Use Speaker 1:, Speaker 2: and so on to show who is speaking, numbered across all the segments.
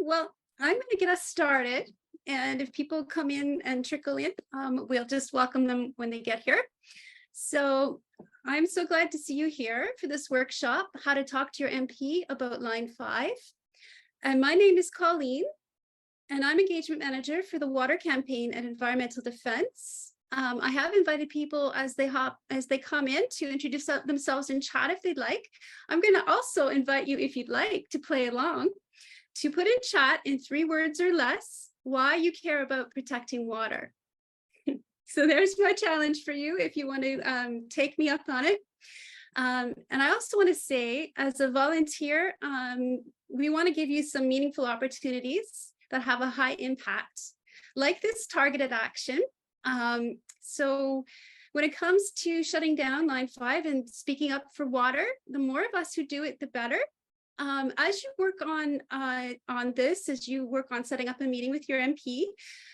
Speaker 1: Well, I'm going to get us started. And if people come in and trickle in, we'll just welcome them when they get here. So I'm so glad to see you here for this workshop, How to Talk to Your MP About Line 5. And my name is Colleen, and I'm Engagement Manager for the Water Campaign and Environmental Defense. I have invited people as they come in to introduce themselves in chat if they'd like. I'm going to also invite you, if you'd like, to play along, to put in chat in 3 words or less why you care about protecting water. So there's my challenge for you if you want to take me up on it. And I also want to say, as a volunteer, we want to give you some meaningful opportunities that have a high impact, like this targeted action. So when it comes to shutting down Line 5 and speaking up for water, the more of us who do it, the better. As you work on this, as you work on setting up a meeting with your MP,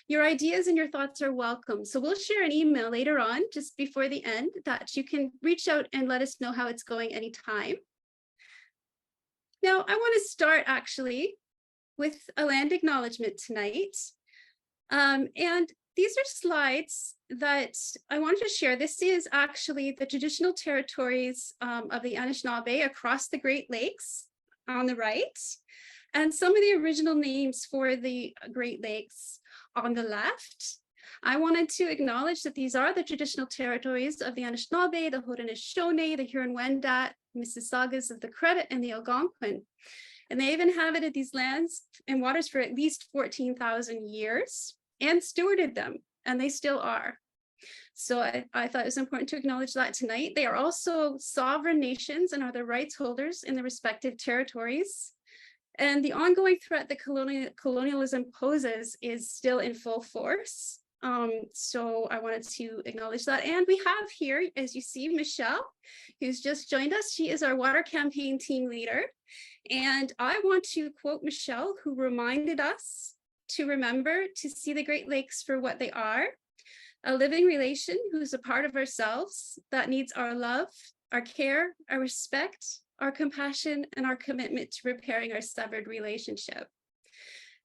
Speaker 1: your ideas and your thoughts are welcome. So we'll share an email later on, just before the end, that you can reach out and let us know how it's going anytime. Now, I want to start actually with a land acknowledgement tonight. And these are slides that I wanted to share. This is actually the traditional territories of the Anishinaabe across the Great Lakes on the right, and some of the original names for the Great Lakes on the left. I wanted to acknowledge that these are the traditional territories of the Anishinaabe, the Haudenosaunee, the Huron-Wendat, Mississaugas of the Credit, and the Algonquin. And they've inhabited these lands and waters for at least 14,000 years and stewarded them, and they still are. So I thought it was important to acknowledge that tonight. They are also sovereign nations and are the rights holders in the respective territories. And the ongoing threat that colonialism poses is still in full force. So I wanted to acknowledge that. And we have here, as you see, Michelle, who's just joined us. She is our water campaign team leader. And I want to quote Michelle, who reminded us to remember to see the Great Lakes for what they are: a living relation who's a part of ourselves that needs our love, our care, our respect, our compassion, and our commitment to repairing our severed relationship.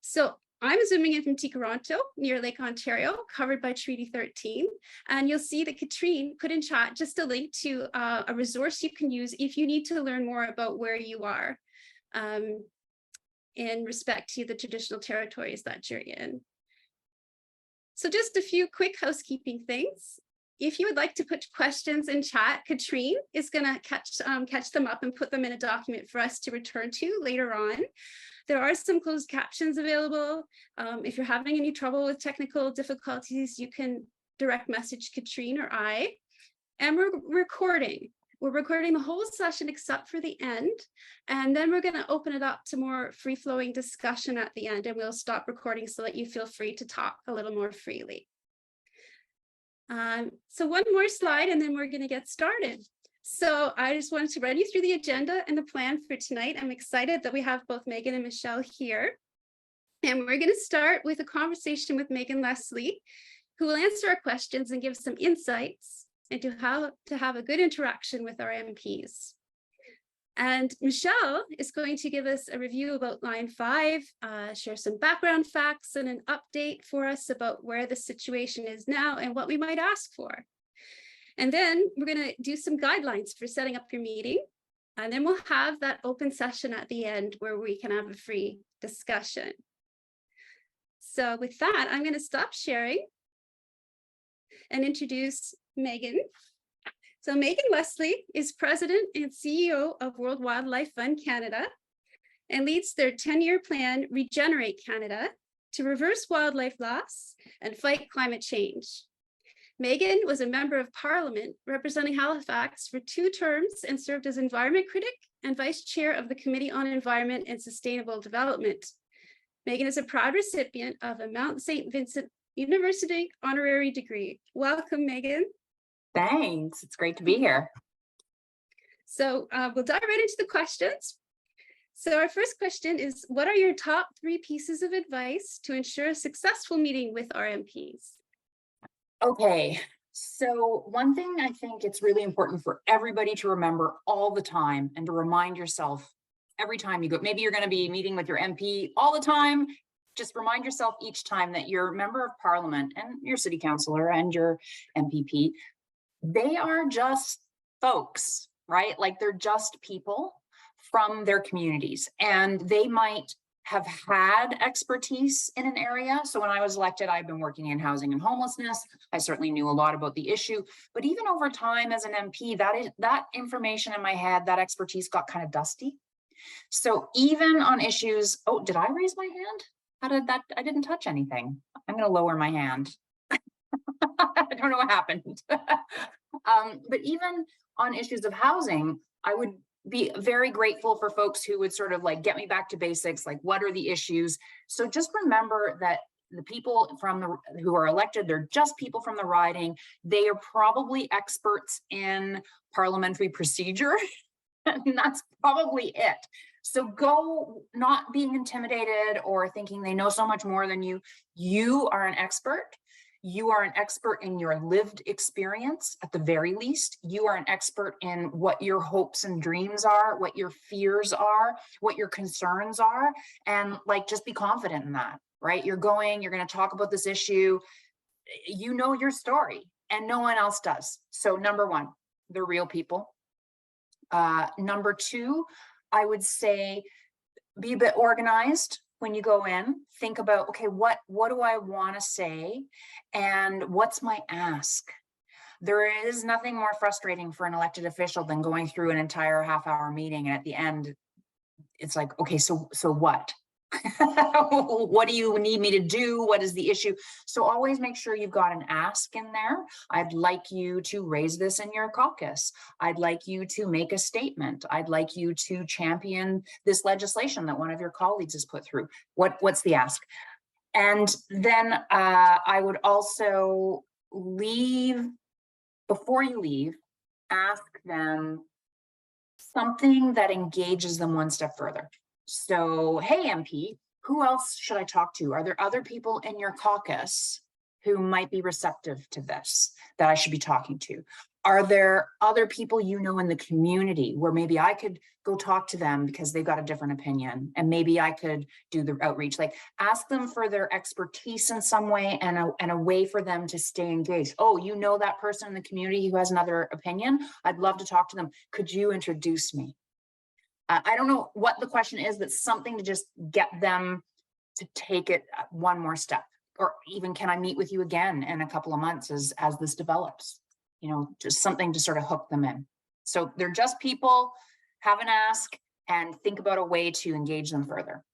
Speaker 1: So I'm zooming in from Tikaranto, near Lake Ontario, covered by Treaty 13. And you'll see that Katrine put in chat just a link to a resource you can use if you need to learn more about where you are in respect to the traditional territories that you're in. So just a few quick housekeeping things. If you would like to put questions in chat, Katrine is going to catch them up and put them in a document for us to return to later on. There are some closed captions available. If you're having any trouble with technical difficulties, you can direct message Katrine or I. And we're recording. We're recording the whole session except for the end, and then we're going to open it up to more free-flowing discussion at the end, and we'll stop recording so that you feel free to talk a little more freely. So one more slide, and then we're going to get started. So I just wanted to run you through the agenda and the plan for tonight. I'm excited that we have both Megan and Michelle here. And we're going to start with a conversation with Megan Leslie, who will answer our questions and give some insights into how to have a good interaction with our MPs. And Michelle is going to give us a review about Line 5, share some background facts and an update for us about where the situation is now and what we might ask for. And then we're going to do some guidelines for setting up your meeting. And then we'll have that open session at the end where we can have a free discussion. So with that, I'm going to stop sharing and introduce Megan. So Megan Leslie is President and CEO of World Wildlife Fund Canada and leads their 10-year plan, Regenerate Canada, to reverse wildlife loss and fight climate change. Megan was a member of Parliament representing Halifax for 2 terms and served as environment critic and vice chair of the Committee on Environment and Sustainable Development. Megan is a proud recipient of a Mount St. Vincent University honorary degree. Welcome, Megan.
Speaker 2: Thanks. It's great to be here.
Speaker 1: So we'll dive right into the questions. So our first question is, what are your top 3 pieces of advice to ensure a successful meeting with our MPs?
Speaker 2: Okay, so one thing I think it's really important for everybody to remember all the time and to remind yourself every time you go. Maybe you're going to be meeting with your MP all the time. Just remind yourself each time that your member of parliament and your city councillor and your MPP, they are just folks, right? Like they're just people from their communities, and they might have had expertise in an area. So when I was elected, I've been working in housing and homelessness. I certainly knew a lot about the issue, but even over time as an MP, that information in my head, that expertise got kind of dusty. So even on issues, oh, did I raise my hand? How did that? I didn't touch anything. I'm going to lower my hand. I don't know what happened. But even on issues of housing, I would be very grateful for folks who would sort of like get me back to basics, like what are the issues? So just remember that the people who are elected, they're just people from the riding. They are probably experts in parliamentary procedure, and that's probably it. So go not being intimidated or thinking they know so much more than you. You are an expert. You are an expert in your lived experience, at the very least. You are an expert in what your hopes and dreams are, what your fears are, what your concerns are, and like just be confident in that, right? You're going to talk about this issue. You know your story, and no one else does. So number one, they're real people. Number two, I would say be a bit organized. When you go in, think about, okay, what do I want to say? And what's my ask? There is nothing more frustrating for an elected official than going through an entire half-hour meeting. And at the end, it's like, okay, so what? What do you need me to do? What is the issue? So always make sure you've got an ask in there. I'd like you to raise this in your caucus. I'd like you to make a statement. I'd like you to champion this legislation that one of your colleagues has put through. What's the ask? And then I would also before you leave, ask them something that engages them one step further. So, hey, MP, who else should I talk to? Are there other people in your caucus who might be receptive to this that I should be talking to? Are there other people you know in the community where maybe I could go talk to them because they've got a different opinion, and maybe I could do the outreach? Like ask them for their expertise in some way, and a way for them to stay engaged. Oh, you know that person in the community who has another opinion? I'd love to talk to them. Could you introduce me? I don't know what the question is, but something to just get them to take it one more step. Or even, can I meet with you again in a couple of months as this develops? You know, just something to sort of hook them in. So they're just people. Have an ask and think about a way to engage them further.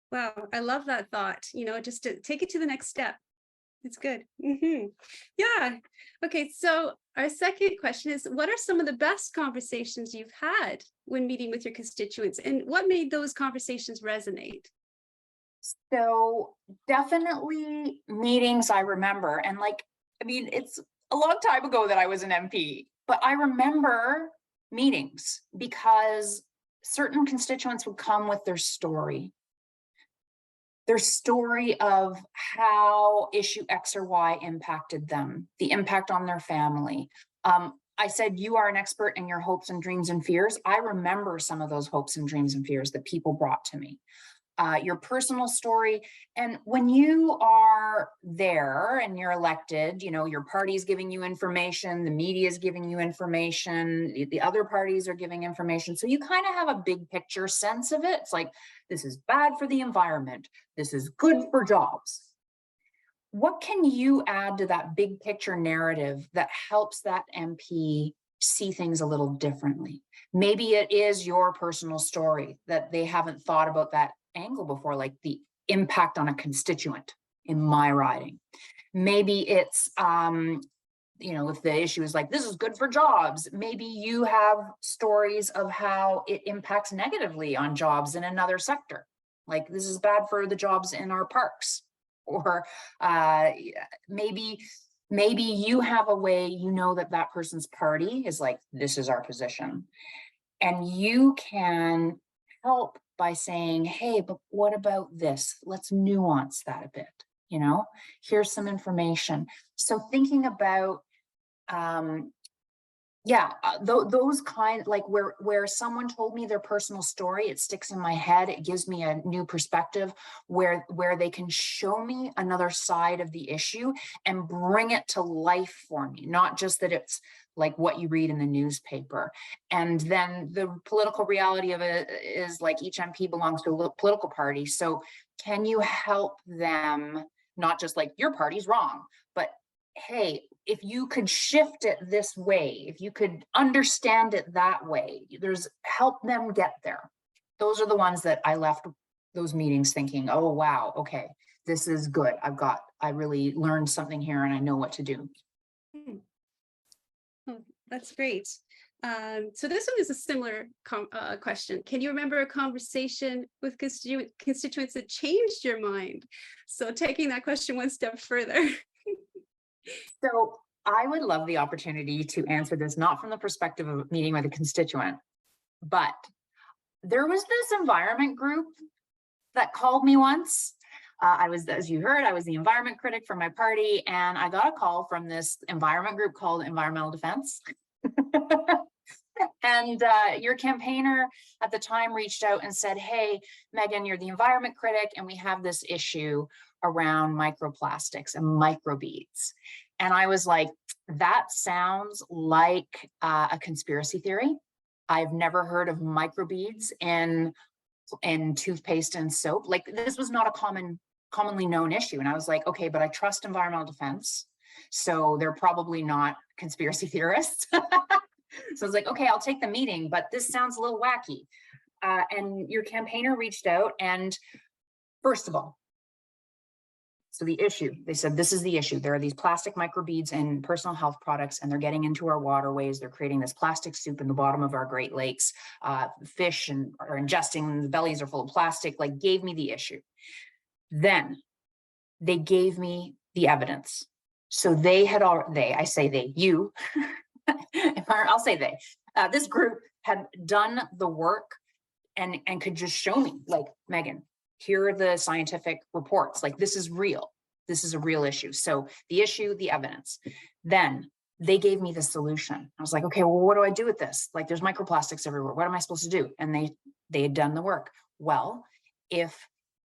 Speaker 1: Wow, I love that thought, just to take it to the next step. It's good. Yeah. Okay, so our second question is, what are some of the best conversations you've had when meeting with your constituents, and what made those conversations resonate?
Speaker 2: So definitely meetings I remember, and it's a long time ago that I was an MP, but I remember meetings because certain constituents would come with their story of how issue X or Y impacted them, the impact on their family. I said, you are an expert in your hopes and dreams and fears. I remember some of those hopes and dreams and fears that people brought to me. Your personal story. And when you are there and you're elected, your party's giving you information, the media is giving you information, the other parties are giving information. So you kind of have a big picture sense of it. It's like, this is bad for the environment. This is good for jobs. What can you add to that big picture narrative that helps that MP see things a little differently? Maybe it is your personal story that they haven't thought about that angle before, like the impact on a constituent in my riding. Maybe it's if the issue is like, this is good for jobs, maybe you have stories of how it impacts negatively on jobs in another sector, like this is bad for the jobs in our parks. Or maybe you have a way, that person's party is like, this is our position, and you can help by saying, hey, but what about this? Let's nuance that a bit. Here's some information. So thinking about Yeah, those kind, like where someone told me their personal story, it sticks in my head. It gives me a new perspective where they can show me another side of the issue and bring it to life for me, not just that it's like what you read in the newspaper. And then the political reality of it is like each MP belongs to a political party. So can you help them, not just like your party's wrong, but hey, if you could shift it this way, if you could understand it that way, there's help them get there. Those are the ones that I left those meetings thinking, oh, wow, okay, this is good. I really learned something here and I know what to do.
Speaker 1: Hmm. Oh, that's great. So this one is a similar question. Can you remember a conversation with constituents that changed your mind? So taking that question one step further.
Speaker 2: So I would love the opportunity to answer this, not from the perspective of meeting with a constituent, but there was this environment group that called me once. I was, as you heard, I was the environment critic for my party, and I got a call from this environment group called Environmental Defense. And your campaigner at the time reached out and said, hey, Megan, you're the environment critic, and we have this issue around microplastics and microbeads. And I was like, that sounds like a conspiracy theory. I've never heard of microbeads in toothpaste and soap. Like, this was not a commonly known issue. And I was like, okay, but I trust environmental defense, so they're probably not conspiracy theorists. So I was like, okay, I'll take the meeting, but this sounds a little wacky. And your campaigner reached out, and first of all, so the issue, they said, this is the issue. There are these plastic microbeads in personal health products, and they're getting into our waterways. They're creating this plastic soup in the bottom of our Great Lakes. Fish are ingesting, the bellies are full of plastic, like gave me the issue. Then they gave me the evidence. So they had already, I say they, you, I'll say they, this group had done the work and could just show me, like, Megan, here are the scientific reports. Like, this is real. This is a real issue. So the issue, the evidence. Then they gave me the solution. I was like, okay, well, what do I do with this? Like, there's microplastics everywhere. What am I supposed to do? And they had done the work. Well, if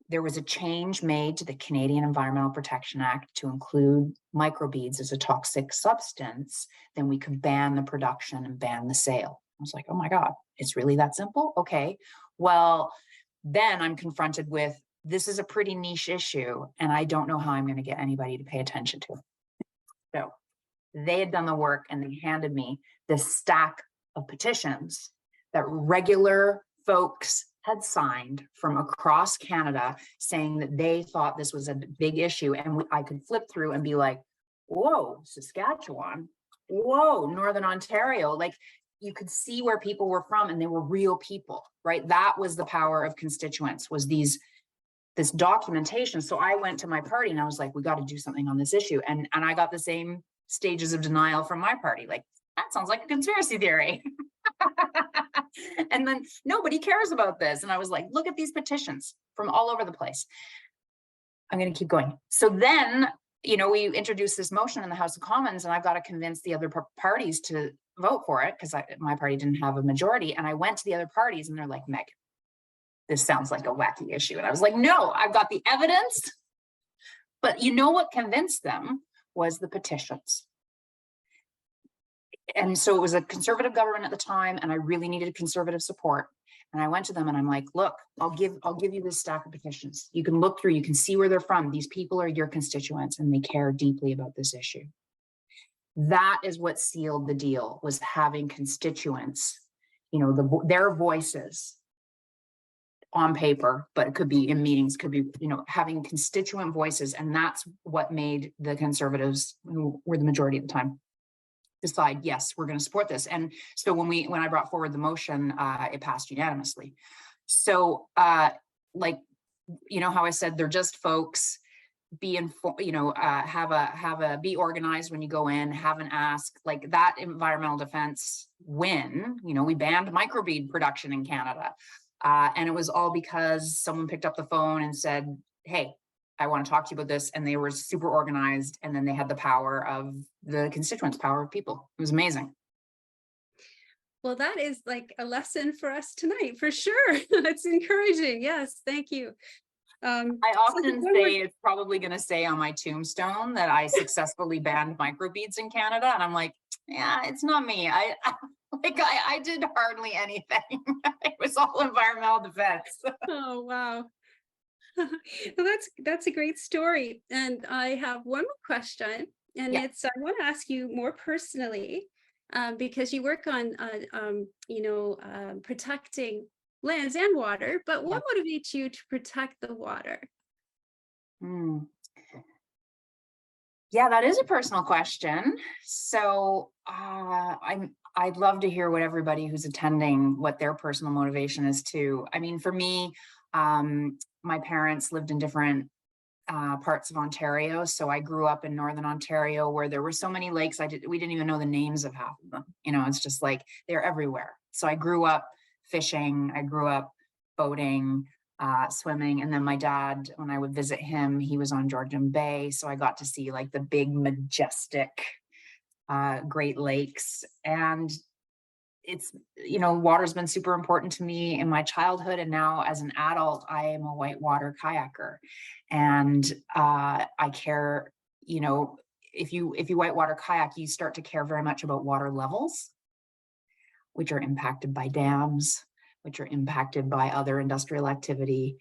Speaker 2: there was a change made to the Canadian Environmental Protection Act to include microbeads as a toxic substance, then we could ban the production and ban the sale. I was like, oh my God, it's really that simple? Okay. Well, then I'm confronted with, this is a pretty niche issue, and I don't know how I'm going to get anybody to pay attention to it. So they had done the work, and they handed me this stack of petitions that regular folks had signed from across Canada, saying that they thought this was a big issue. And I could flip through and be like, whoa, Saskatchewan, whoa, Northern Ontario. Like, you could see where people were from, and they were real people, right? That was the power of constituents, was this documentation. So I went to my party and I was like, we got to do something on this issue. And I got the same stages of denial from my party. Like, that sounds like a conspiracy theory. And then nobody cares about this. And I was like, look at these petitions from all over the place. I'm going to keep going. So then, we introduced this motion in the House of Commons, and I've got to convince the other parties to vote for it, because my party didn't have a majority. And I went to the other parties, and they're like, Meg, this sounds like a wacky issue. And I was like, no, I've got the evidence. But what convinced them was the petitions. And so it was a conservative government at the time, and I really needed conservative support. And I went to them and I'm like, look, I'll give you this stack of petitions. You can look through, you can see where they're from. These people are your constituents, and they care deeply about this issue. That is what sealed the deal, was having constituents, their voices on paper, but it could be in meetings, could be, having constituent voices. And that's what made the Conservatives, who were the majority at the time, decide, yes, we're going to support this. And so when I brought forward the motion, it passed unanimously. So like, how I said, they're just folks. Be be organized when you go in, have an ask. Like, that environmental defense win, we banned microbead production in Canada. And it was all because someone picked up the phone and said, hey, I want to talk to you about this. And they were super organized. And then they had the power of the constituents, power of people. It was amazing.
Speaker 1: Well, that is like a lesson for us tonight, for sure. That's encouraging. Yes, thank you.
Speaker 2: I
Speaker 1: So
Speaker 2: often
Speaker 1: one more-
Speaker 2: say it's probably going to say on my tombstone that I successfully banned microbeads in Canada. And I'm like, yeah, it's not me. I did hardly anything. It was all environmental defense.
Speaker 1: Oh, wow. Well, that's a great story. And I have one more question, and
Speaker 2: Yeah.
Speaker 1: it's I want to ask you more personally, because you work on protecting lands and water. But
Speaker 2: Yeah.
Speaker 1: what motivates you to protect the water?
Speaker 2: Hmm. Yeah, that is a personal question. So I'd love to hear what everybody who's attending, what their personal motivation is too. I mean, for me, my parents lived in different parts of Ontario. So I grew up in Northern Ontario where there were so many lakes. We didn't even know the names of half of them. You know, it's just like they're everywhere. So I grew up fishing. I grew up boating, swimming. And then my dad, when I would visit him, he was on Georgian Bay. So I got to see like the big, majestic Great Lakes. And it's, you know, water's been super important to me in my childhood. And now as an adult, I am a whitewater kayaker. And I care, you know, if you whitewater kayak, you start to care very much about water levels, which are impacted by dams, which are impacted by other industrial activity,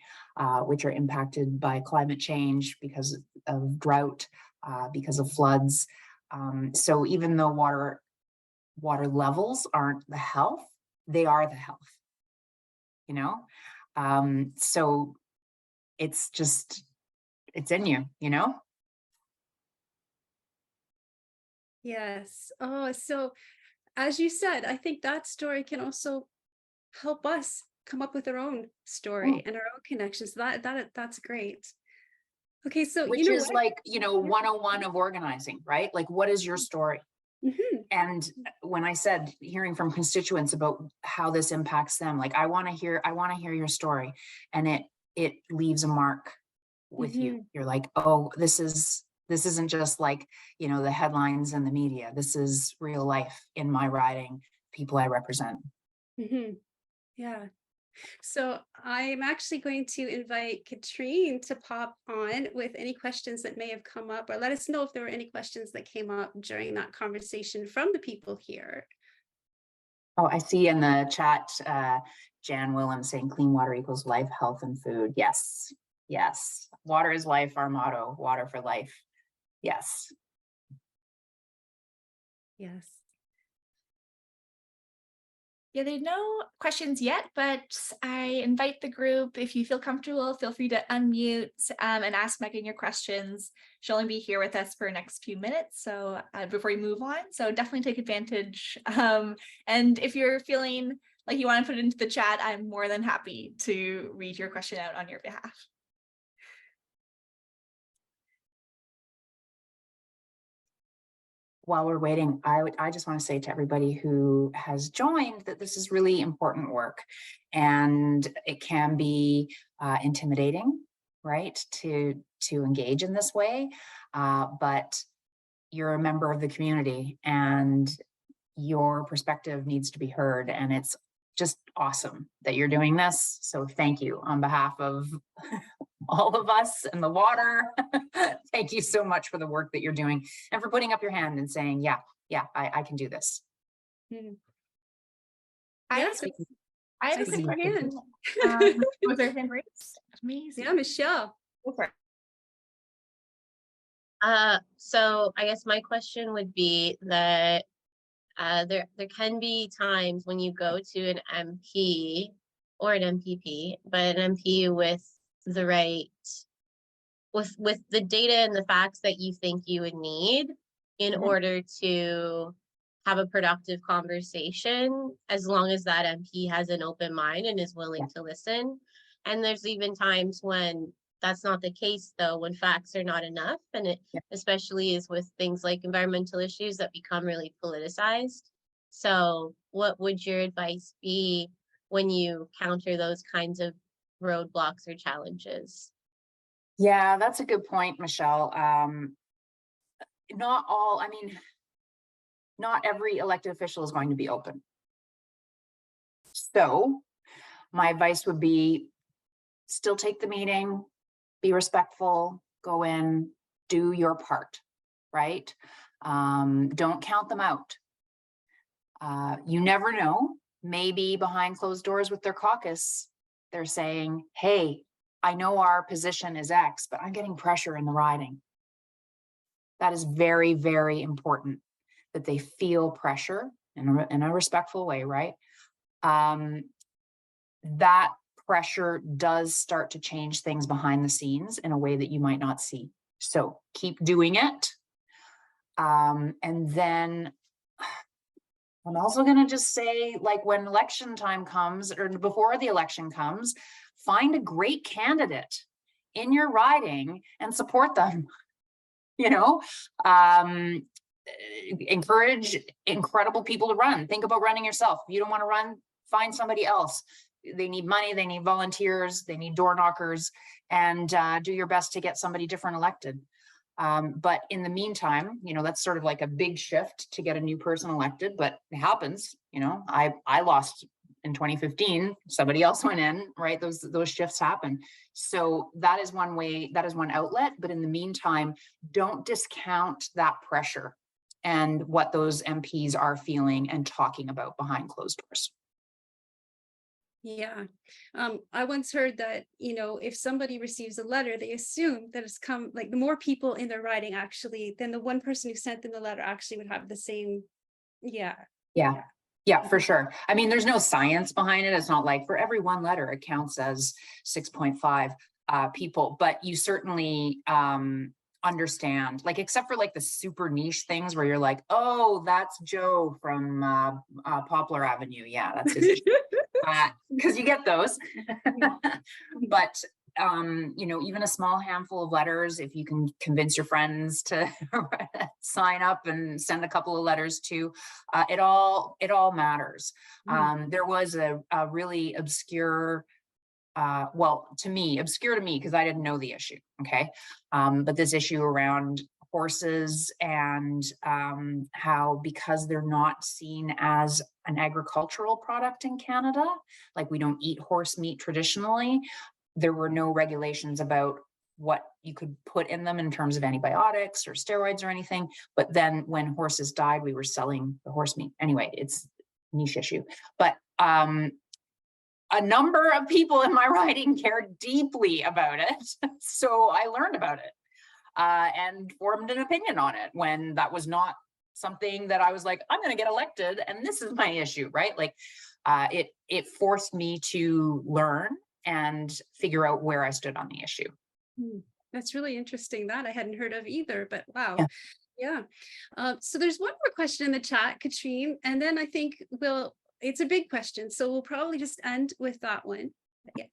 Speaker 2: which are impacted by climate change because of drought, because of floods. So even though water levels aren't the health, they are the health, you know? So it's just, it's in you, you know?
Speaker 1: Yes. Oh, so as you said, I think that story can also help us come up with our own story and our own connections. That's great. Okay, so you
Speaker 2: Which
Speaker 1: know
Speaker 2: is
Speaker 1: what?
Speaker 2: like, you know, 101 of organizing, right? Like, what is your story?
Speaker 1: Mhm,
Speaker 2: And when I said hearing from constituents about how this impacts them, like I want to hear your story. And it leaves a mark with you.
Speaker 1: mhm,
Speaker 2: You're like, oh, this isn't just like, you know, the headlines and the media. This is real life in my riding, people I represent.
Speaker 1: mhm. Yeah. So I'm actually going to invite Katrine to pop on with any questions that may have come up, or let us know if there were any questions that came up during that conversation from the people here.
Speaker 2: Oh, I see in the chat, Jan Willem saying clean water equals life, health, and food. Yes. Yes. Water is life, our motto, water for life. Yes.
Speaker 1: Yes.
Speaker 3: Yeah, there are no questions yet, but I invite the group, if you feel comfortable, feel free to unmute and ask Megan your questions. She'll only be here with us for the next few minutes, so before we move on. So definitely take advantage. And if you're feeling like you want to put it into the chat, I'm more than happy to read your question out on your behalf.
Speaker 2: While we're waiting, I just want to say to everybody who has joined that this is really important work, and it can be intimidating, right, to engage in this way, but you're a member of the community and your perspective needs to be heard, and it's just awesome that you're doing this. So thank you on behalf of all of us and the water. Thank you so much for the work that you're doing and for putting up your hand and saying, yeah, I can do this.
Speaker 1: Mhm.
Speaker 3: I
Speaker 1: Yes,
Speaker 3: have
Speaker 1: I
Speaker 3: a
Speaker 1: see
Speaker 3: quick
Speaker 1: your
Speaker 3: question.
Speaker 1: hand.
Speaker 3: Was there a hand raised? Amazing.
Speaker 1: Yeah, Michelle.
Speaker 3: Go for it.
Speaker 4: So I guess my question would be that there can be times when you go to an MP or an MPP, but an MP with the right with the data and the facts that you think you would need in
Speaker 2: Mhm.
Speaker 4: order to have a productive conversation, as long as that MP has an open mind and is willing to listen. And there's even times when that's not the case, though, when facts are not enough, and it especially is with things like environmental issues that become really politicized. So what would your advice be when you counter those kinds of roadblocks or challenges?
Speaker 2: Yeah, that's a good point, Michelle. Not every elected official is going to be open. So my advice would be still take the meeting, be respectful, go in, do your part, right? Don't count them out. You never know, maybe behind closed doors with their caucus, they're saying, hey, I know our position is X, but I'm getting pressure in the riding. That is very, very important that they feel pressure in a respectful way, right? That pressure does start to change things behind the scenes in a way that you might not see. So keep doing it. And then I'm also going to just say, like, when election time comes or before the election comes, find a great candidate in your riding and support them. You know, encourage incredible people to run. Think about running yourself. If you don't want to run, find somebody else. They need money, they need volunteers, they need door knockers, and do your best to get somebody different elected. But in the meantime, you know, that's sort of like a big shift to get a new person elected, but it happens. You know, I lost in 2015, somebody else went in, right? Those shifts happen. So that is one way, that is one outlet. But in the meantime, don't discount that pressure and what those MPs are feeling and talking about behind closed doors.
Speaker 1: Yeah. I once heard that, you know, if somebody receives a letter, they assume that it's come, like the more people in their writing actually, then the one person who sent them the letter actually would have the same. Yeah.
Speaker 2: Yeah, for sure. I mean, there's no science behind it. It's not like for every one letter, it counts as 6.5 people, but you certainly understand, like, except for like the super niche things where you're like, oh, that's Joe from Poplar Avenue. Yeah, that's his because you get those. But you know, even a small handful of letters, if you can convince your friends to sign up and send a couple of letters too, it all matters. There was a really obscure, well, obscure to me because I didn't know the issue. Okay, but this issue around horses and how, because they're not seen as an agricultural product in Canada, like we don't eat horse meat traditionally, there were no regulations about what you could put in them in terms of antibiotics or steroids or anything. But then when horses died, we were selling the horse meat. Anyway, it's a niche issue. But a number of people in my riding cared deeply about it. So I learned about it and formed an opinion on it when that was not something that I was like, I'm going to get elected and this is my issue, right? Like it forced me to learn and figure out where I stood on the issue.
Speaker 1: That's really interesting. That I hadn't heard of either, but wow. Yeah. So there's one more question in the chat, Katrine, and then I think it's a big question, so we'll probably just end with that one. Yeah.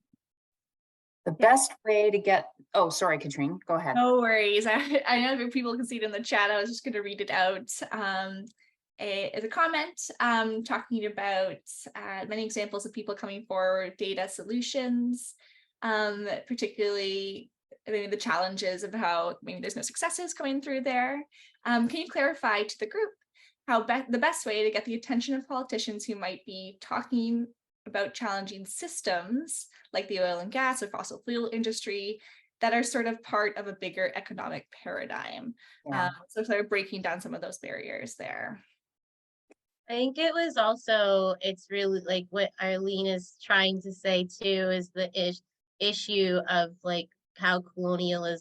Speaker 2: The best way to get, oh, sorry, Katrine, go ahead.
Speaker 3: No worries. I know people can see it in the chat. I was just going to read it out. As a comment talking about many examples of people coming forward, data solutions, particularly maybe the challenges of how maybe there's no successes coming through there. Can you clarify to the group how the best way to get the attention of politicians who might be talking about challenging systems like the oil and gas or fossil fuel industry that are sort of part of a bigger economic paradigm? So sort of breaking down some of those barriers there.
Speaker 4: I think it was also, it's really like what Arlene is trying to say too, is the issue of like how colonial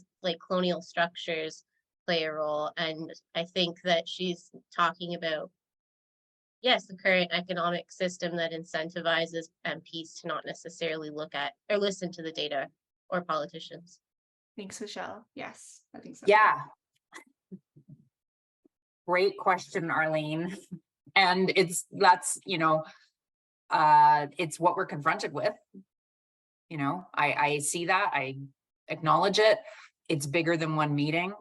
Speaker 4: structures play a role. And I think that she's talking about, yes, the current economic system that incentivizes MPs to not necessarily look at or listen to the data or politicians.
Speaker 3: Thanks, Michelle. Yes, I think so.
Speaker 2: Yeah. Great question, Arlene. And that's, you know, it's what we're confronted with. You know, I see that, I acknowledge it. It's bigger than one meeting.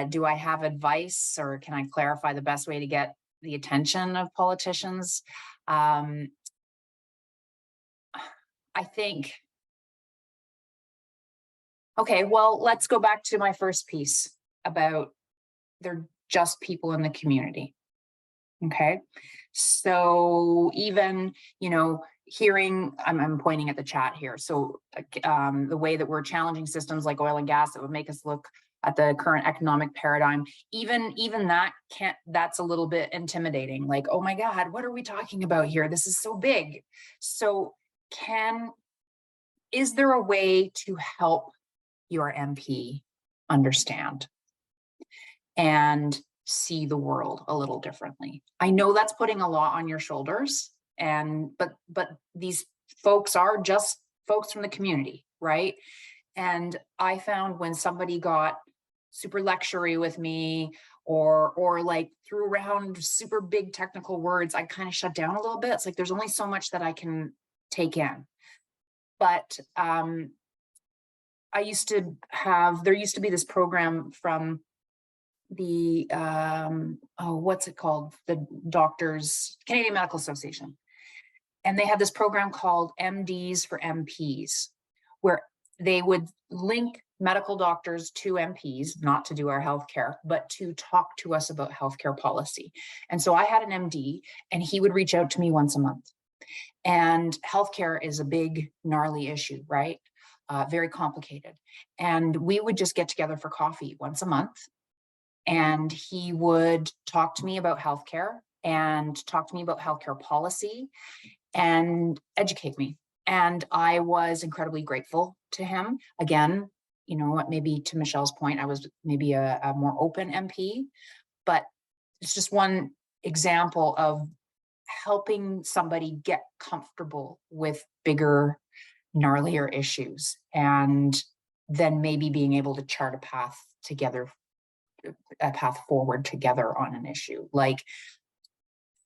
Speaker 2: Do I have advice, or can I clarify the best way to get the attention of politicians? I think, okay, well, let's go back to my first piece about they're just people in the community. Okay, so even, you know, hearing, I'm pointing at the chat here. So the way that we're challenging systems like oil and gas that would make us look at the current economic paradigm, even that that's a little bit intimidating. Like, oh my God, what are we talking about here? This is so big. So is there a way to help your MP understand and see the world a little differently? I know that's putting a lot on your shoulders, but these folks are just folks from the community, right? And I found when somebody got super lectury with me or like threw around super big technical words, I kind of shut down a little bit. It's like there's only so much that I can take in. But there used to be this program from the what's it called, the Doctors Canadian Medical Association, and they had this program called MDs for MPs, where they would link medical doctors to MPs, not to do our healthcare, but to talk to us about healthcare policy. And so I had an MD, and he would reach out to me once a month. And healthcare is a big, gnarly issue, right? Very complicated. And we would just get together for coffee once a month. And he would talk to me about healthcare and talk to me about healthcare policy and educate me. And I was incredibly grateful to him. Again, you know, maybe to Michelle's point, I was maybe a more open MP, but it's just one example of helping somebody get comfortable with bigger, gnarlier issues, and then maybe being able to chart a path together, a path forward together on an issue. Like,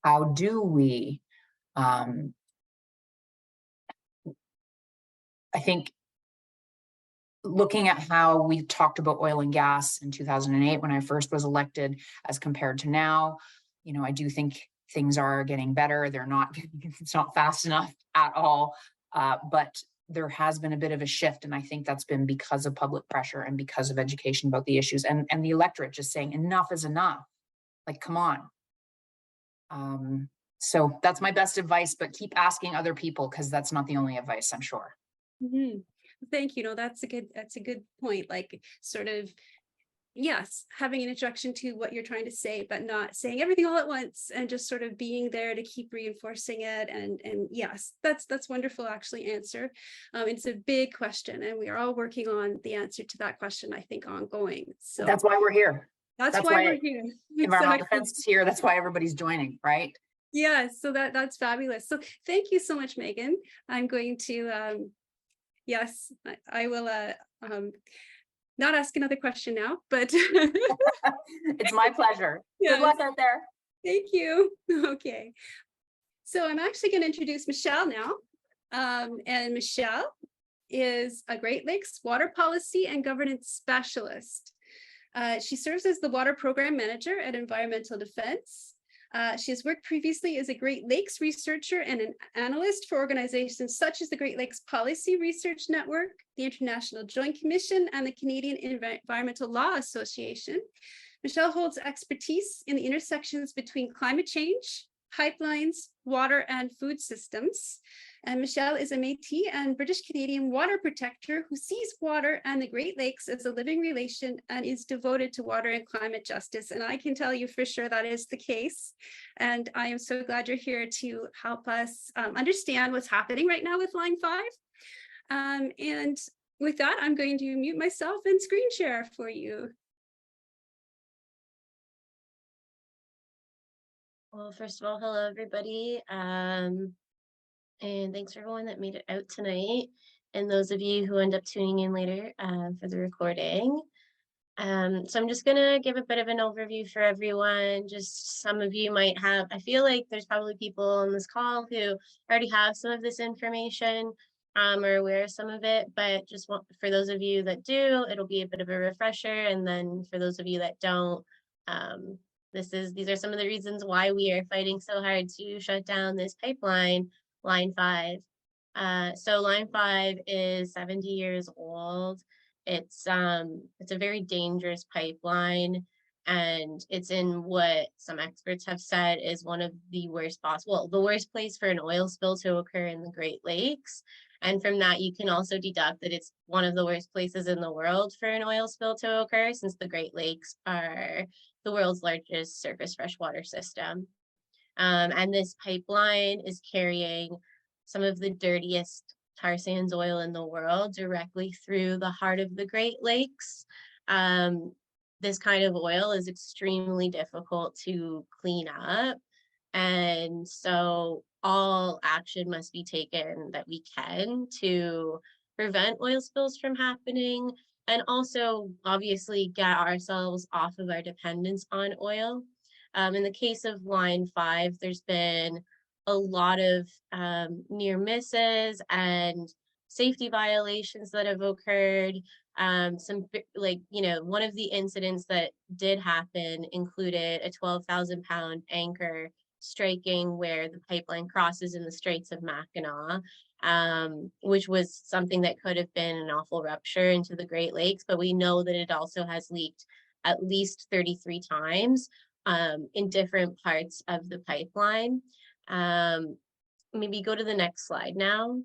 Speaker 2: how do we, I think looking at how we talked about oil and gas in 2008 when I first was elected as compared to now, you know, I do think things are getting better. They're not, it's not fast enough at all, but there has been a bit of a shift, and I think that's been because of public pressure and because of education about the issues, and the electorate just saying enough is enough. Like, come on. So that's my best advice, but keep asking other people, because that's not the only advice, I'm sure.
Speaker 1: Mm-hmm. Thank you. No, that's a good point. Like, sort of, yes, having an introduction to what you're trying to say, but not saying everything all at once, and just sort of being there to keep reinforcing it. And yes, that's wonderful, actually, answer. It's a big question, and we are all working on the answer to that question, I think, ongoing. So
Speaker 2: that's why we're here.
Speaker 1: That's why we're here.
Speaker 2: Environmental defense is here. That's why everybody's joining, right?
Speaker 1: Yeah, so that's fabulous. So thank you so much, Megan. I'm going to yes, I will not ask another question now, but
Speaker 2: it's my pleasure.
Speaker 1: Yes.
Speaker 2: Good luck out there.
Speaker 1: Thank you. Okay. So I'm actually going to introduce Michelle now. And Michelle is a Great Lakes water policy and governance specialist. She serves as the water program manager at Environmental Defense. She has worked previously as a Great Lakes researcher and an analyst for organizations such as the Great Lakes Policy Research Network, the International Joint Commission, and the Canadian Environmental Law Association. Michelle holds expertise in the intersections between climate change, pipelines, water, and food systems. And Michelle is a Métis and British Canadian water protector who sees water and the Great Lakes as a living relation and is devoted to water and climate justice. And I can tell you for sure that is the case. And I am so glad you're here to help us understand what's happening right now with Line 5. And with that, I'm going to mute myself and screen share for you.
Speaker 4: Well, first of all, hello, everybody. And thanks for everyone that made it out tonight, and those of you who end up tuning in later for the recording. So I'm just gonna give a bit of an overview for everyone. Just some of you might have, I feel like there's probably people on this call who already have some of this information or aware of some of it, but just for those of you that do, it'll be a bit of a refresher. And then for those of you that don't, these are some of the reasons why we are fighting so hard to shut down this pipeline, Line 5. So Line 5 is 70 years old. It's a very dangerous pipeline. And it's in what some experts have said is one of the worst possible, well, the worst place for an oil spill to occur in the Great Lakes. And from that, you can also deduct that it's one of the worst places in the world for an oil spill to occur, since the Great Lakes are the world's largest surface freshwater system. And this pipeline is carrying some of the dirtiest tar sands oil in the world directly through the heart of the Great Lakes. This kind of oil is extremely difficult to clean up. And so all action must be taken that we can to prevent oil spills from happening, and also obviously get ourselves off of our dependence on oil. In the case of Line 5, there's been a lot of near misses and safety violations that have occurred. Some, like, you know, one of the incidents that did happen included a 12,000-pound anchor striking where the pipeline crosses in the Straits of Mackinac, which was something that could have been an awful rupture into the Great Lakes, but we know that it also has leaked at least 33 times in different parts of the pipeline. Maybe go to the next slide now.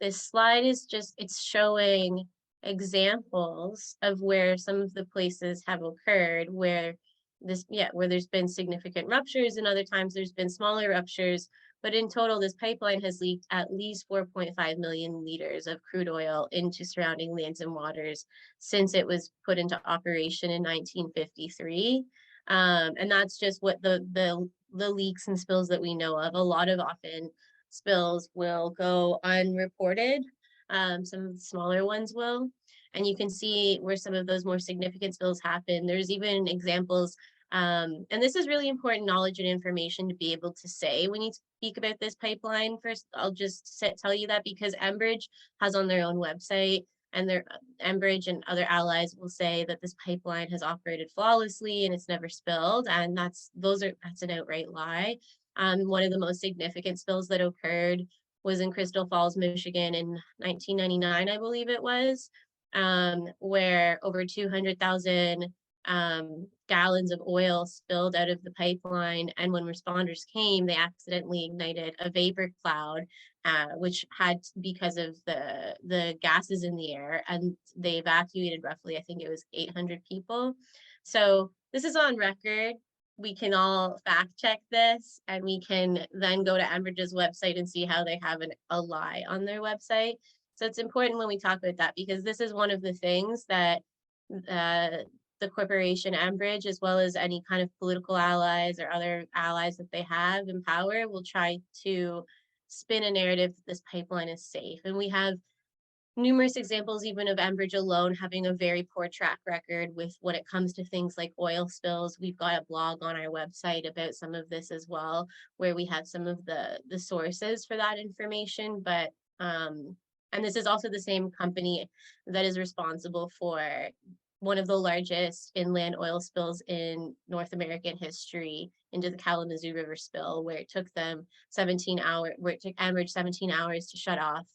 Speaker 4: This slide is just, it's showing examples of where some of the places have occurred where this, where there's been significant ruptures, and other times there's been smaller ruptures. But in total, this pipeline has leaked at least 4.5 million liters of crude oil into surrounding lands and waters since it was put into operation in 1953. And that's just what the leaks and spills that we know of. A lot of often spills will go unreported. Some of the smaller ones will. And you can see where some of those more significant spills happen. There's even examples, and this is really important knowledge and information to be able to say when you speak about this pipeline. First, I'll just tell you that because Enbridge has on their own website, and their Enbridge and other allies will say that this pipeline has operated flawlessly and it's never spilled, and that's an outright lie. One of the most significant spills that occurred was in Crystal Falls, Michigan in 1999, I believe it was, where over 200,000 gallons of oil spilled out of the pipeline. And when responders came, they accidentally ignited a vapor cloud, which had, because of the gases in the air, and they evacuated roughly, I think it was 800 people. So this is on record. We can all fact check this, and we can then go to Enbridge's website and see how they have a lie on their website. So it's important when we talk about that, because this is one of the things that the corporation Enbridge, as well as any kind of political allies or other allies that they have in power, will try to spin a narrative that this pipeline is safe. And we have numerous examples even of Enbridge alone having a very poor track record with when it comes to things like oil spills. We've got a blog on our website about some of this as well, where we have some of the sources for that information. But and this is also the same company that is responsible for one of the largest inland oil spills in North American history into the Kalamazoo River spill, where it took them 17 hours, where it took Enbridge 17 hours to shut off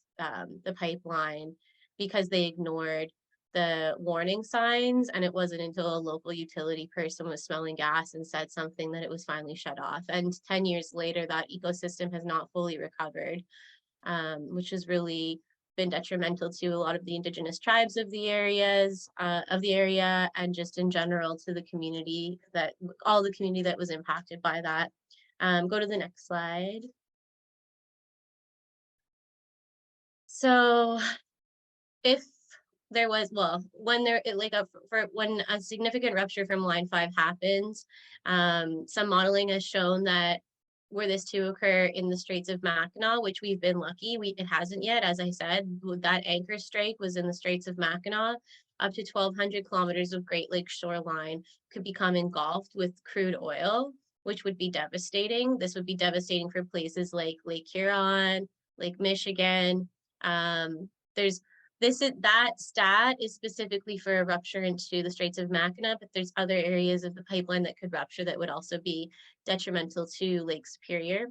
Speaker 4: the pipeline because they ignored the warning signs. And it wasn't until a local utility person was smelling gas and said something that it was finally shut off. And 10 years later, that ecosystem has not fully recovered, which has really been detrimental to a lot of the Indigenous tribes of the area, and just in general to the community, all the community that was impacted by that. Go to the next slide. So if there was, well, when when a significant rupture from line 5 happens, some modeling has shown that were this to occur in the Straits of Mackinac, which we've been lucky, it hasn't yet. As I said, that anchor strike was in the Straits of Mackinac. Up to 1,200 kilometers of Great Lakes shoreline could become engulfed with crude oil, which would be devastating. This would be devastating for places like Lake Huron, Lake Michigan. That stat is specifically for a rupture into the Straits of Mackinac, but there's other areas of the pipeline that could rupture that would also be detrimental to Lake Superior.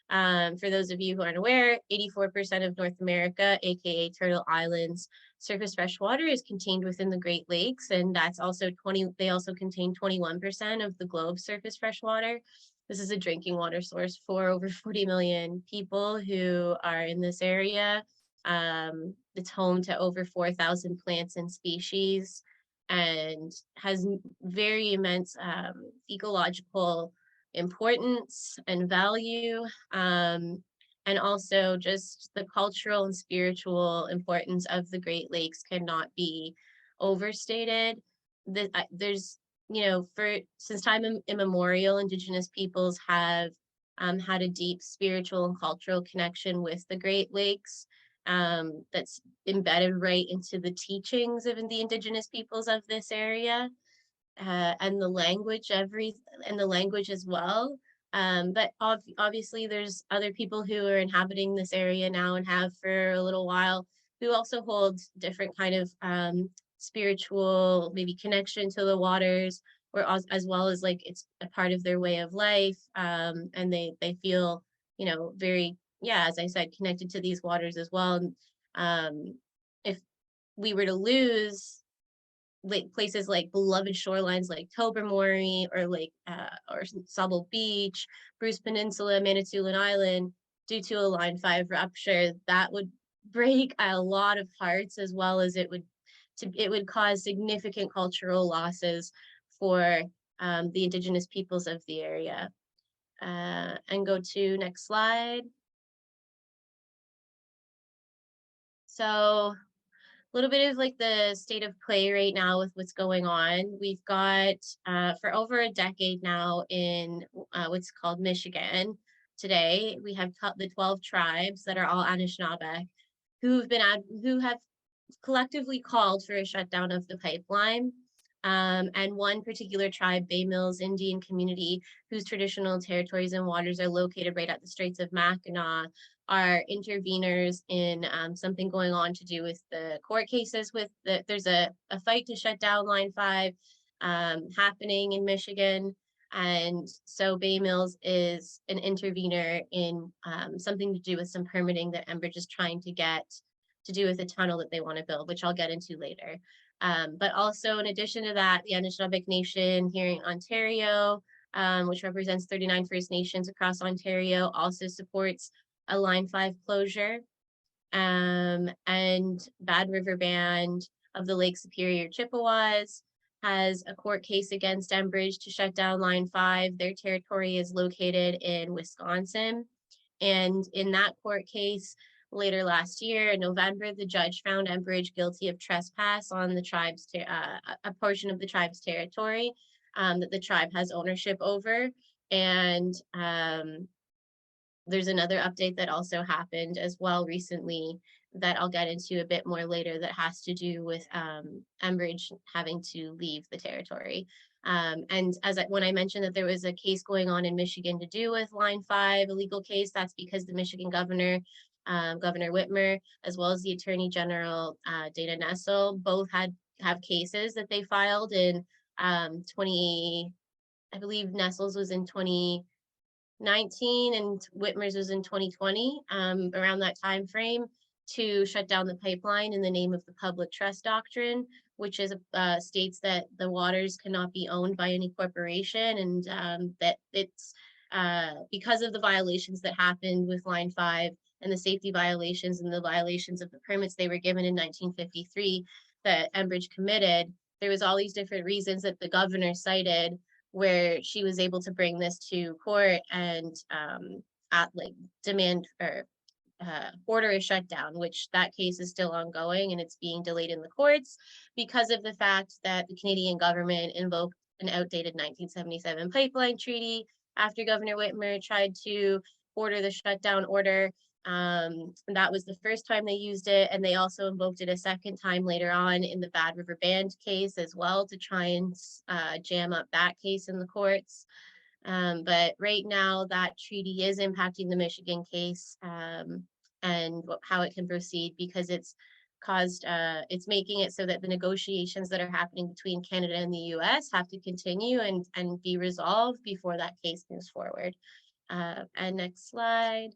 Speaker 4: For those of you who aren't aware, 84% of North America, aka Turtle Islands, surface fresh water is contained within the Great Lakes, and that's also they also contain 21% of the globe's surface fresh water. This is a drinking water source for over 40 million people who are in this area. It's home to over 4,000 plants and species, and has very immense ecological importance and value, and also just the cultural and spiritual importance of the Great Lakes cannot be overstated. There's, you know, since time immemorial, Indigenous peoples have had a deep spiritual and cultural connection with the Great Lakes, that's embedded right into the teachings of the Indigenous peoples of this area, and the language as well. But obviously there's other people who are inhabiting this area now and have for a little while, who also hold different kind of spiritual maybe connection to the waters, or as well as like it's a part of their way of life, and they feel, you know, very, yeah, as I said, connected to these waters as well. If we were to lose places like beloved shorelines like Tobermory or or Sauble Beach, Bruce Peninsula, Manitoulin Island due to a Line 5 rupture, that would break a lot of hearts, as well as it would cause significant cultural losses for the Indigenous peoples of the area. And go to next slide. So a little bit of like the state of play right now with what's going on. We've got for over a decade now in what's called Michigan. Today we have the 12 tribes that are all Anishinaabe, who have collectively called for a shutdown of the pipeline. And one particular tribe, Bay Mills Indian community, whose traditional territories and waters are located right at the Straits of Mackinac, are interveners in something going on to do with the court cases. There's a fight to shut down Line 5 happening in Michigan. And so Bay Mills is an intervener in something to do with some permitting that Enbridge is trying to get to do with a tunnel that they want to build, which I'll get into later. But also, in addition to that, the Anishinaabe Nation here in Ontario, which represents 39 First Nations across Ontario, also supports a Line 5 closure. And Bad River Band of the Lake Superior Chippewas has a court case against Enbridge to shut down Line 5. Their territory is located in Wisconsin. And in that court case, later last year in November, the judge found Enbridge guilty of trespass on the tribe's a portion of the tribe's territory that the tribe has ownership over. And there's another update that also happened as well recently that I'll get into a bit more later that has to do with Enbridge having to leave the territory. And when I mentioned that there was a case going on in Michigan to do with Line 5, a legal case, that's because the Michigan governor, Governor Whitmer, as well as the Attorney General Dana Nessel, both have cases that they filed in I believe Nessel's was in 2019 and Whitmer's was in 2020, around that time frame, to shut down the pipeline in the name of the public trust doctrine, which is states that the waters cannot be owned by any corporation, and that it's because of the violations that happened with Line 5 and the safety violations and the violations of the permits they were given in 1953 that Enbridge committed. There was all these different reasons that the governor cited where she was able to bring this to court and demand or order a shutdown, which that case is still ongoing and it's being delayed in the courts because of the fact that the Canadian government invoked an outdated 1977 pipeline treaty after Governor Whitmer tried to order the shutdown order. That was the first time they used it, and they also invoked it a second time later on in the Bad River Band case as well to try and jam up that case in the courts. But right now that treaty is impacting the Michigan case and how it can proceed, because it's making it so that the negotiations that are happening between Canada and the US have to continue and be resolved before that case moves forward. And next slide.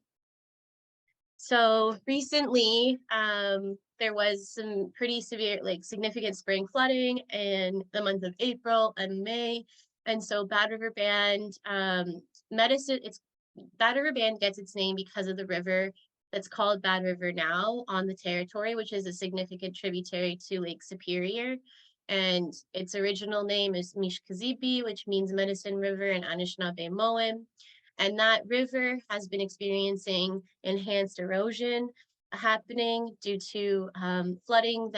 Speaker 4: So recently, there was some pretty severe, like significant spring flooding in the month of April and May. And so Bad River Band, Bad River Band gets its name because of the river that's called Bad River now on the territory, which is a significant tributary to Lake Superior. And its original name is Mishkazipi, which means Medicine River in Anishinaabe-Moan. And that river has been experiencing enhanced erosion happening due to flooding.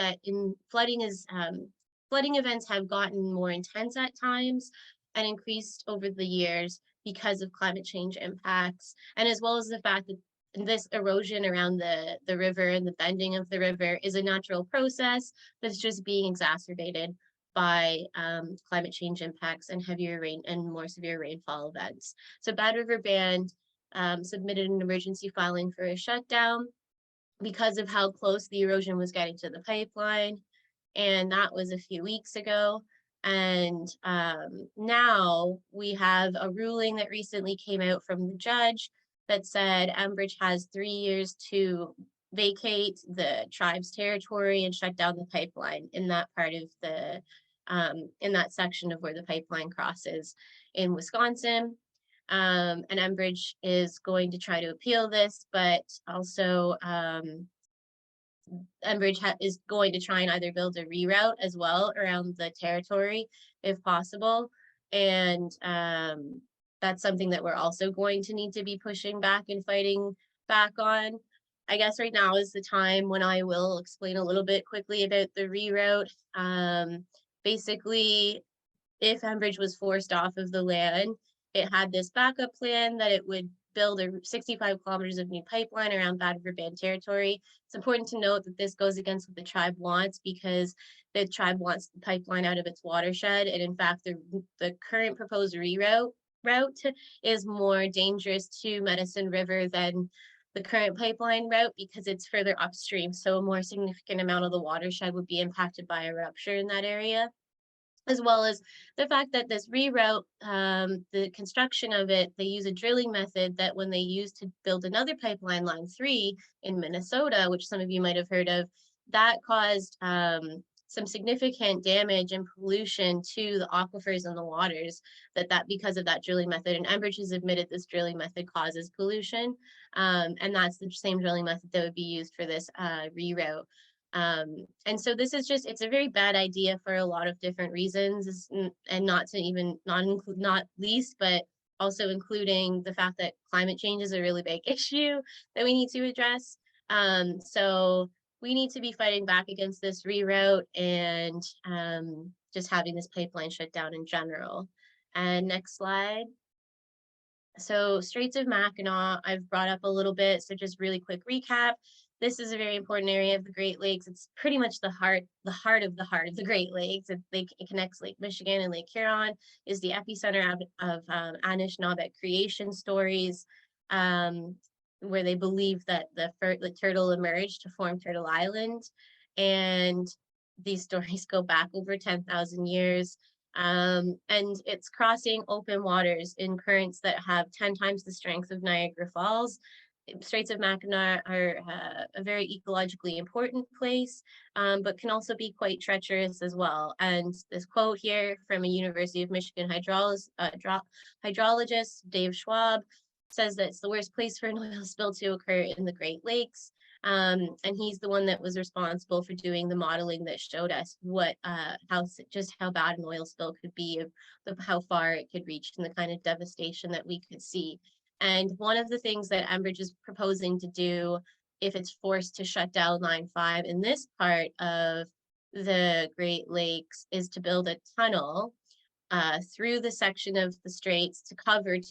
Speaker 4: Flooding events have gotten more intense at times and increased over the years because of climate change impacts, and as well as the fact that this erosion around the river and the bending of the river is a natural process that's just being exacerbated by climate change impacts and heavier rain and more severe rainfall events. So Bad River Band submitted an emergency filing for a shutdown because of how close the erosion was getting to the pipeline. And that was a few weeks ago. And now we have a ruling that recently came out from the judge that said Enbridge has 3 years to vacate the tribe's territory and shut down the pipeline in that part of the, in that section of where the pipeline crosses in Wisconsin. And Enbridge is going to try to appeal this, but also Enbridge is going to try and either build a reroute as well around the territory if possible. And that's something that we're also going to need to be pushing back and fighting back on. I guess right now is the time when I will explain a little bit quickly about the reroute. Basically, if Enbridge was forced off of the land, it had this backup plan that it would build a 65 kilometers of new pipeline around Bad River Band territory. It's important to note that this goes against what the tribe wants, because the tribe wants the pipeline out of its watershed. And in fact, the current proposed reroute is more dangerous to Medicine River than the current pipeline route because it's further upstream. So a more significant amount of the watershed would be impacted by a rupture in that area, as well as the fact that this reroute, the construction of it, they use a drilling method that when they used to build another pipeline, Line 3 in Minnesota, which some of you might have heard of, that caused some significant damage and pollution to the aquifers and the waters because of that drilling method. And Enbridge has admitted this drilling method causes pollution. And that's the same drilling method that would be used for this reroute. And so this is just, it's a very bad idea for a lot of different reasons, and not least, but also including the fact that climate change is a really big issue that we need to address. So we need to be fighting back against this reroute and just having this pipeline shut down in general. And next slide. So Straits of Mackinac, I've brought up a little bit, so just really quick recap. This is a very important area of the Great Lakes. It's pretty much the heart of the Great Lakes. It connects Lake Michigan and Lake Huron, is the epicenter of Anishinaabe creation stories, where they believe that the turtle emerged to form Turtle Island. And these stories go back over 10,000 years. And it's crossing open waters in currents that have 10 times the strength of Niagara Falls. Straits of Mackinac are a very ecologically important place, but can also be quite treacherous as well. And this quote here from a University of Michigan hydrologist, Dave Schwab, says that it's the worst place for an oil spill to occur in the Great Lakes. And he's the one that was responsible for doing the modeling that showed us how bad an oil spill could be, how far it could reach, and the kind of devastation that we could see. And one of the things that Enbridge is proposing to do, if it's forced to shut down Line 5 in this part of the Great Lakes, is to build a tunnel through the section of the straits to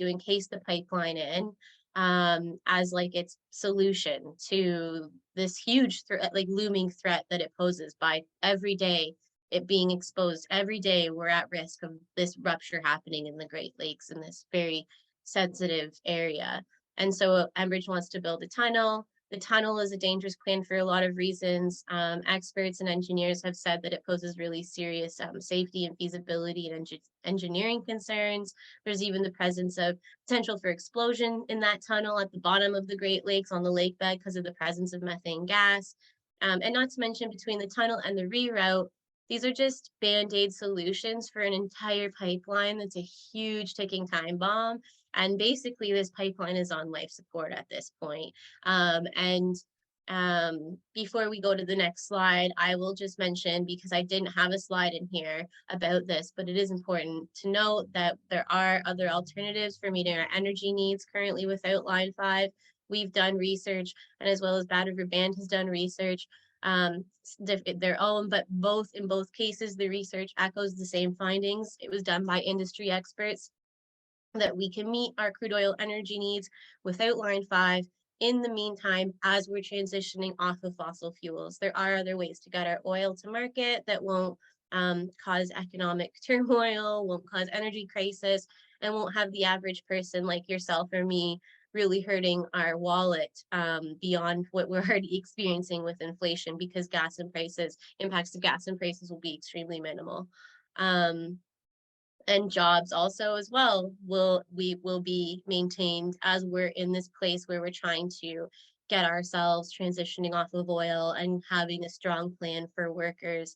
Speaker 4: encase the pipeline in, as like its solution to this huge looming threat that it poses by every day it being exposed. Every day we're at risk of this rupture happening in the Great Lakes in this very sensitive area. And so Enbridge wants to build a tunnel. The tunnel is a dangerous plan for a lot of reasons. Experts and engineers have said that it poses really serious safety and feasibility and engineering concerns. There's even the presence of potential for explosion in that tunnel at the bottom of the Great Lakes on the lake bed because of the presence of methane gas. And not to mention between the tunnel and the reroute, these are just band-aid solutions for an entire pipeline that's a huge ticking time bomb. And basically this pipeline is on life support at this point. Before we go to the next slide, I will just mention, because I didn't have a slide in here about this, but it is important to note that there are other alternatives for meeting our energy needs currently without Line 5. We've done research, and as well as Bad River Band has done research, their own, but in both cases, the research echoes the same findings. It was done by industry experts that we can meet our crude oil energy needs without Line 5 in the meantime, as we're transitioning off of fossil fuels. There are other ways to get our oil to market that won't cause economic turmoil, won't cause energy crisis, and won't have the average person like yourself or me really hurting our wallet beyond what we're already experiencing with inflation, because impacts of gas and prices will be extremely minimal. And jobs also as well will be maintained as we're in this place where we're trying to get ourselves transitioning off of oil and having a strong plan for workers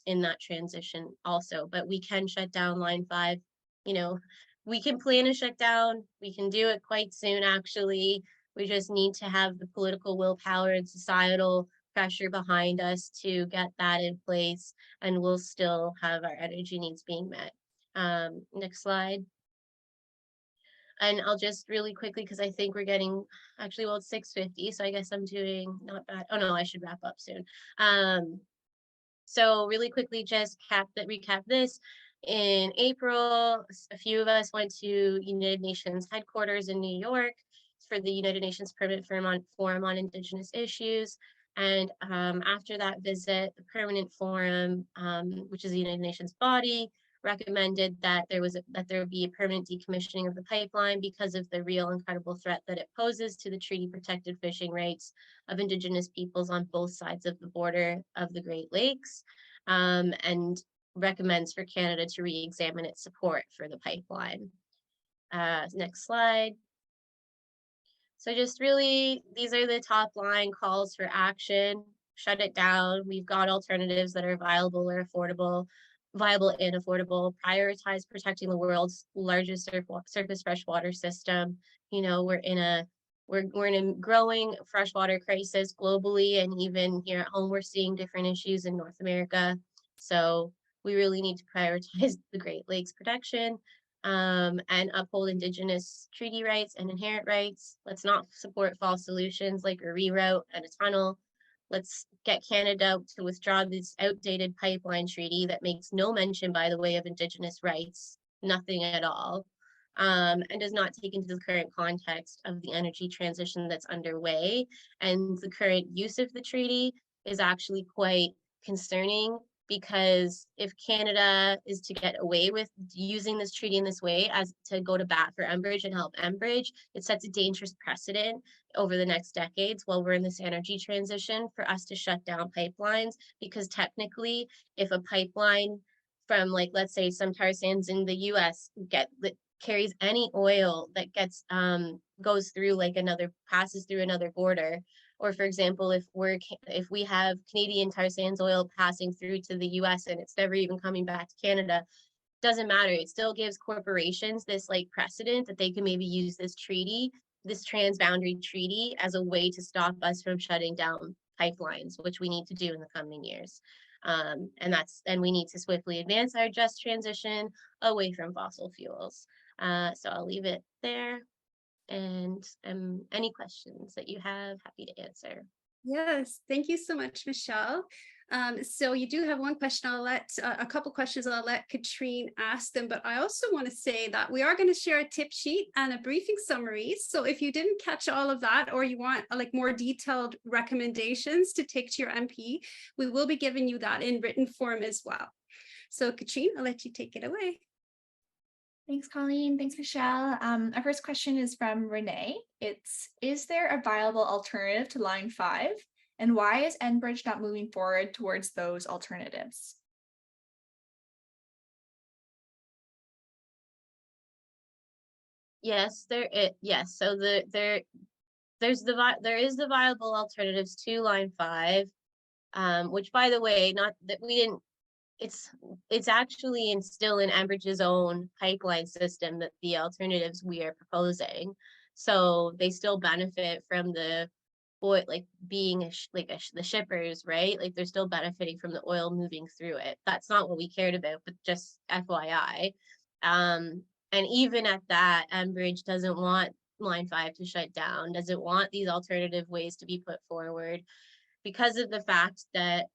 Speaker 4: in that transition also. But we can shut down Line 5. We can plan a shutdown. We can do it quite soon, actually. We just need to have the political willpower and societal pressure behind us to get that in place, and we'll still have our energy needs being met. Next slide. And I'll just really quickly, because I think we're getting, actually, well, it's 6:50, so I guess I'm doing not bad. Oh no, I should wrap up soon. So really quickly, just recap this. In April, a few of us went to United Nations headquarters in New York for the United Nations Permanent Forum on Indigenous Issues. And after that visit, the Permanent Forum, which is the United Nations body, recommended that there would be a permanent decommissioning of the pipeline because of the real and credible threat that it poses to the treaty protected fishing rights of Indigenous peoples on both sides of the border of the Great Lakes, and recommends for Canada to re-examine its support for the pipeline. Next slide. So just really, these are the top line calls for action. Shut it down. We've got alternatives that are viable and affordable. Prioritize protecting the world's largest surface freshwater system. We're in a growing freshwater crisis globally, and even here at home, we're seeing different issues in North America. So we really need to prioritize the Great Lakes protection and uphold Indigenous treaty rights and inherent rights. Let's not support false solutions like a reroute and a tunnel. Let's get Canada to withdraw this outdated pipeline treaty that makes no mention, by the way, of Indigenous rights, nothing at all, and does not take into the current context of the energy transition that's underway. And the current use of the treaty is actually quite concerning, because if Canada is to get away with using this treaty in this way as to go to bat for Enbridge and help Enbridge, it sets a dangerous precedent over the next decades while we're in this energy transition for us to shut down pipelines. Because technically, if a pipeline from, like, let's say some tar sands in the US that carries any oil that goes through passes through another border, or for example, if we have Canadian tar sands oil passing through to the US and it's never even coming back to Canada, doesn't matter. It still gives corporations this precedent that they can maybe use this transboundary treaty as a way to stop us from shutting down pipelines, which we need to do in the coming years. And we need to swiftly advance our just transition away from fossil fuels. So I'll leave it there. And any questions that you have, happy to answer.
Speaker 1: Yes, thank you so much, Michelle. So you do have one question. I'll let a couple questions I'll let Katrine ask them, but I also want to say that we are going to share a tip sheet and a briefing summary. So if you didn't catch all of that, or you want more detailed recommendations to take to your MP, we will be giving you that in written form as well. So Katrine, I'll let you take it away.
Speaker 3: Thanks, Colleen. Thanks, Michelle. Our first question is from Renee. Is there a viable alternative to Line 5? And why is Enbridge not moving forward towards those alternatives?
Speaker 4: Yes, there. Yes, so there is the viable alternatives to line 5, which, by the way, not that we didn't, it's actually still in Enbridge's own pipeline system, that the alternatives we are proposing. So they still benefit from the oil, like being the shippers, right? Like they're still benefiting from the oil moving through it. That's not what we cared about, but just FYI. And even at that, Enbridge doesn't want line 5 to shut down, doesn't want these alternative ways to be put forward, because of the fact that,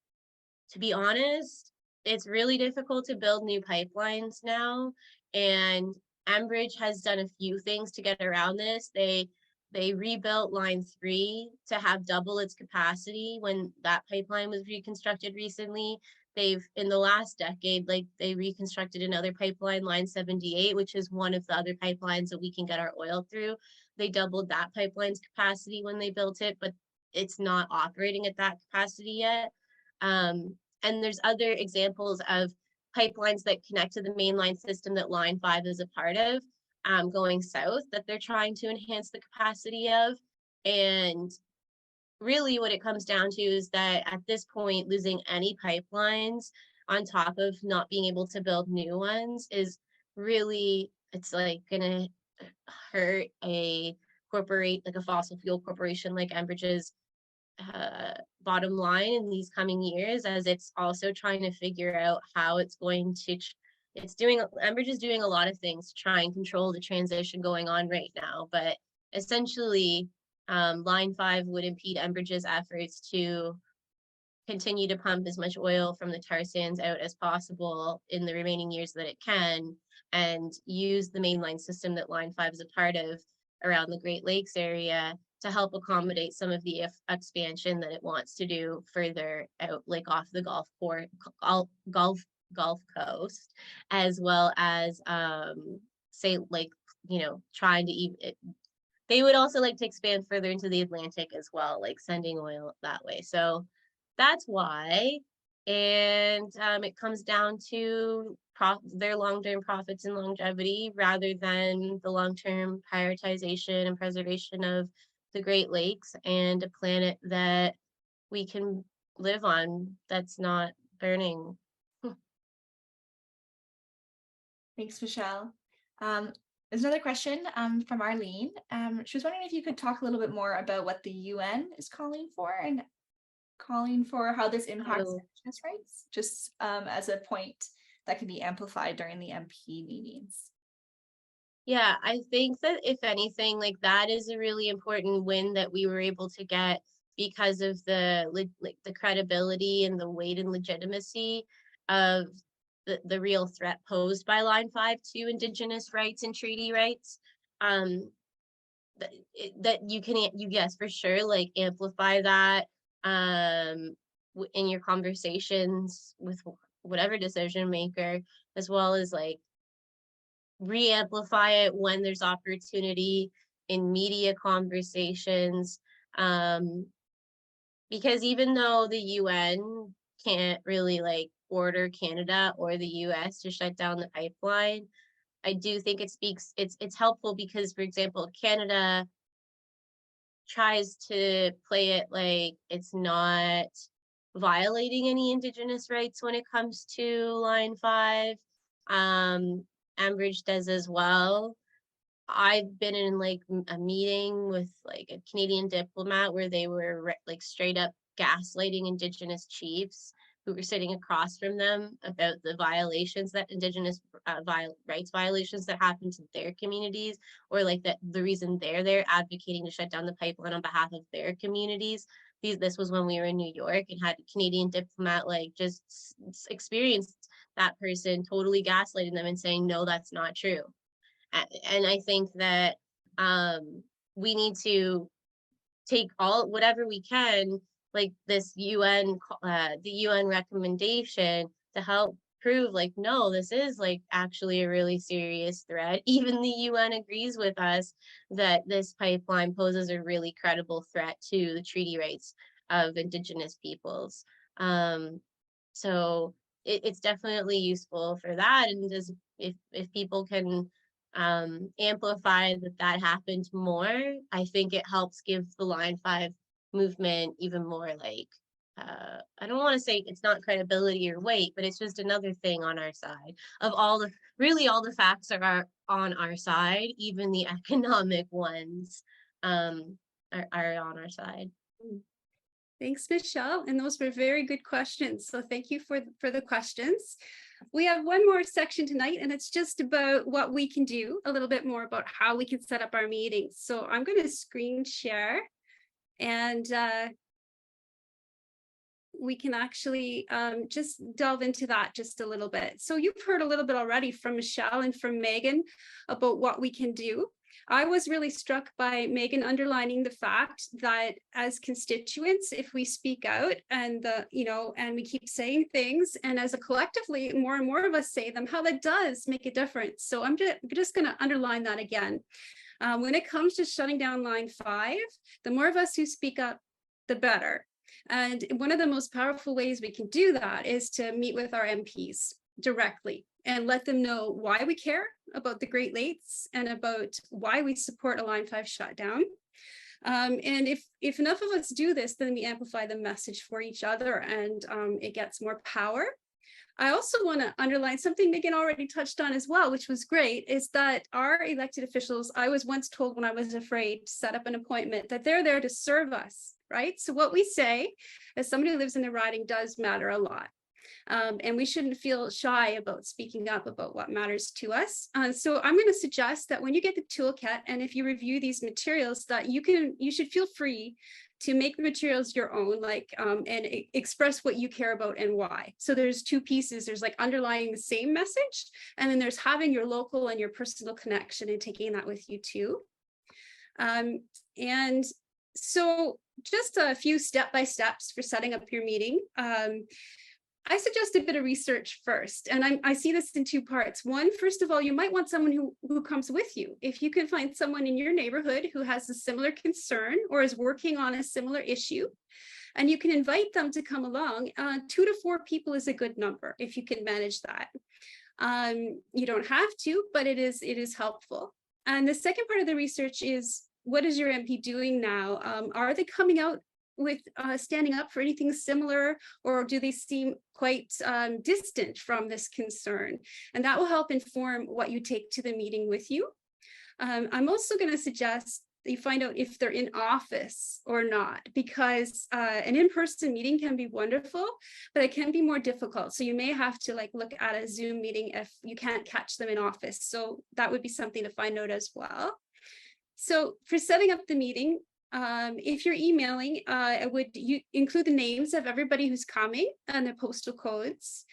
Speaker 4: to be honest, it's really difficult to build new pipelines now. And Enbridge has done a few things to get around this. They rebuilt line 3 to have double its capacity when that pipeline was reconstructed recently. They've, in the last decade, like they reconstructed another pipeline, line 78, which is one of the other pipelines that we can get our oil through. They doubled that pipeline's capacity when they built it, but it's not operating at that capacity yet. And there's other examples of pipelines that connect to the mainline system that line 5 is a part of, going south, that they're trying to enhance the capacity of. And really what it comes down to is that at this point, losing any pipelines on top of not being able to build new ones is really, it's like gonna hurt a fossil fuel corporation like Enbridge's bottom line in these coming years, as it's also trying to figure out how it's going to Enbridge is doing a lot of things to try and control the transition going on right now, but essentially line 5 would impede Enbridge's efforts to continue to pump as much oil from the tar sands out as possible in the remaining years that it can, and use the mainline system that line 5 is a part of around the Great Lakes area to help accommodate some of the expansion that it wants to do further out, like off the Gulf Coast, as well as say, like, you know, trying to even they would also like to expand further into the Atlantic as well, like sending oil that way. So that's why. And it comes down to their long-term profits and longevity, rather than the long-term prioritization and preservation of the Great Lakes and a planet that we can live on that's not burning.
Speaker 3: Thanks, Michelle. There's another question from Arlene. She was wondering if you could talk a little bit more about what the UN is calling for, and calling for how this impacts Indigenous rights, just as a point that can be amplified during the MP meetings.
Speaker 4: Yeah, I think that if anything, like that is a really important win that we were able to get because of the credibility and the weight and legitimacy of the real threat posed by line 5 to Indigenous rights and treaty rights. That you yes, for sure, like amplify that in your conversations with whatever decision maker, as well as like re-amplify it when there's opportunity in media conversations, because even though the UN can't really like order Canada or the US to shut down the pipeline, I do think it's helpful because, for example, Canada tries to play it like it's not violating any Indigenous rights when it comes to line 5. Enbridge does as well. I've been in like a meeting with like a Canadian diplomat where they were like straight up gaslighting Indigenous chiefs who were sitting across from them about the violations that Indigenous rights violations that happen to their communities, or like that the reason they're advocating to shut down the pipeline on behalf of their communities. This was when we were in New York, and had a Canadian diplomat like just experienced that person totally gaslighting them and saying, no, that's not true. And I think that we need to take whatever we can, like this the UN recommendation, to help prove like, no, this is like actually a really serious threat. Even the UN agrees with us that this pipeline poses a really credible threat to the treaty rights of Indigenous peoples. So it's definitely useful for that. And if people can amplify that happens more, I think it helps give the Line 5 movement even more like, I don't want to say it's not credibility or weight, but it's just another thing on our side of all the facts are on our side, even the economic ones are on our side.
Speaker 1: Thanks, Michelle. And those were very good questions. So thank you for the questions. We have one more section tonight, and it's just about what we can do, a little bit more about how we can set up our meetings. So I'm going to screen share, and we can actually just delve into that just a little bit. So you've heard a little bit already from Michelle and from Megan about what we can do. I was really struck by Megan underlining the fact that as constituents, if we speak out and and we keep saying things, and as a collectively, more and more of us say them, how that does make a difference. So I'm just going to underline that again. When it comes to shutting down Line 5, the more of us who speak up, the better. And one of the most powerful ways we can do that is to meet with our MPs directly and let them know why we care about the Great Lakes and about why we support a Line 5 shutdown. And if enough of us do this, then we amplify the message for each other, and it gets more power. I also want to underline something Megan already touched on as well, which was great, is that our elected officials, I was once told when I was afraid to set up an appointment, that they're there to serve us, right? So what we say as somebody who lives in the riding does matter a lot. And we shouldn't feel shy about speaking up about what matters to us. So I'm going to suggest that when you get the toolkit, and if you review these materials, that you should feel free to make the materials your own, and express what you care about and why. So there's two pieces. There's like underlying the same message, and then there's having your local and your personal connection and taking that with you too. And so just a few step-by-steps for setting up your meeting. I suggest a bit of research first, and I see this in two parts. One, first of all, you might want someone who comes with you. If you can find someone in your neighborhood who has a similar concern or is working on a similar issue, and you can invite them to come along, 2 to 4 people is a good number if you can manage that. You don't have to, but it is helpful. And the second part of the research is, what is your MP doing now? Are they coming out with standing up for anything similar, or do they seem quite distant from this concern? And that will help inform what you take to the meeting with you. I'm also going to suggest that you find out if they're in office or not, because an in-person meeting can be wonderful, but it can be more difficult. So you may have to look at a Zoom meeting if you can't catch them in office. So that would be something to find out as well. So for setting up the meeting, if you're emailing, you include the names of everybody who's coming and their postal codes.